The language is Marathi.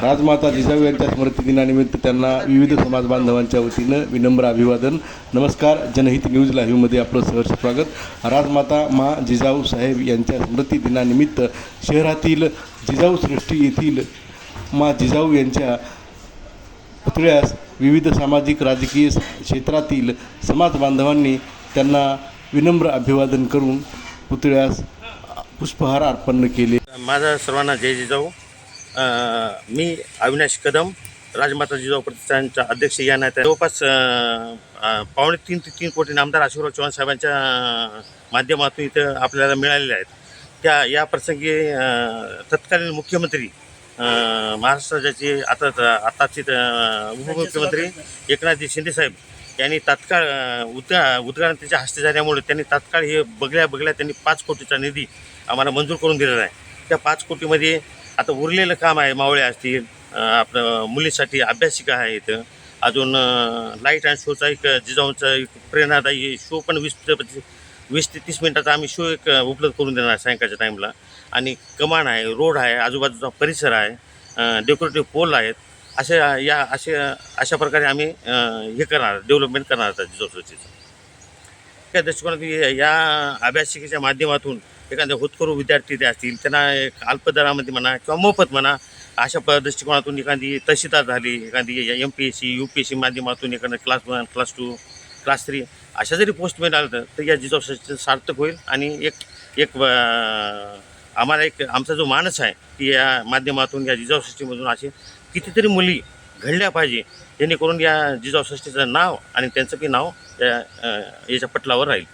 राजमाता जिजाऊ यांच्या स्मृतिदिनानिमित्त त्यांना विविध समाज बांधवांच्या वतीनं विनम्र अभिवादन. नमस्कार, जनहित न्यूज लाईव्हमध्ये आपलं सहर्ष स्वागत. राजमाता मा जिजाऊ साहेब यांच्या स्मृतिदिनानिमित्त शहरातील जिजाऊ सृष्टी येथील मा जिजाऊ यांच्या पुतळ्यास विविध सामाजिक राजकीय क्षेत्रातील समाज बांधवांनी त्यांना विनम्र अभिवादन करून पुतळ्यास पुष्पहार अर्पण केले. माझा सर्वांना जय जिजाऊ. मी अविनाश कदम, राजमाता जिजाऊ प्रतिष्ठानचा अध्यक्ष या नात्याने जवळपास 2.5 ते 3 कोटी नामदार आशीर्वाद चव्हाण साहेबांच्या माध्यमातून इथं आपल्याला मिळालेले आहेत. या प्रसंगी तत्कालीन मुख्यमंत्री महाराष्ट्र राज्याचे आताचे उपमुख्यमंत्री एकनाथजी शिंदे साहेब यांनी तात्काळ उद्घाटन त्यांच्या हस्ते झाल्यामुळे त्यांनी तात्काळ हे बघल्या त्यांनी 5 कोटीचा निधी आम्हाला मंजूर करून दिलेला आहे. त्या 5 कोटीमध्ये आता उरलेलं काम आहे. मावळे असतील, आपलं मुलीसाठी अभ्यासिका आहे, इथं अजून लाईट अँड शोचा एक जिजाऊंचा एक प्रेरणादायी शो पण 20 ते 30 मिनटाचा आम्ही शो एक उपलब्ध करून देणार सायंकाळच्या टाईमला. आणि कमान आहे, रोड आहे, आजूबाजूचा परिसर आहे, डेकोरेटिव्ह पोल आहेत. अशा प्रकारे आम्ही हे करणार, डेव्हलपमेंट करणार आहोत जिजाऊ सृष्टीचं. त्या दृष्टिकोनातून या अभ्यासिकेच्या माध्यमातून एखाद्या होतकरू विद्यार्थी ते असतील त्यांना एक अल्पदरामध्ये म्हणा किंवा मोफत म्हणा, अशा दृष्टिकोनातून एखादी तहसीलदार झाली, एखादी MPSC UPSC माध्यमातून एखादं क्लास 1, क्लास 2, क्लास 3 अशा जरी पोस्ट मिळालं तर या जिजाऊ सृष्टीचं सार्थक होईल. आणि आम्हाला आमचा जो मानस आहे की या माध्यमातून या जिजाऊ सृष्टीमधून असे कितीतरी मुली घडल्या पाहिजे, जेणेकरून या जिजाऊ सृष्टीचं नाव आणि त्यांचं की नाव याच्या पटलावर राहील.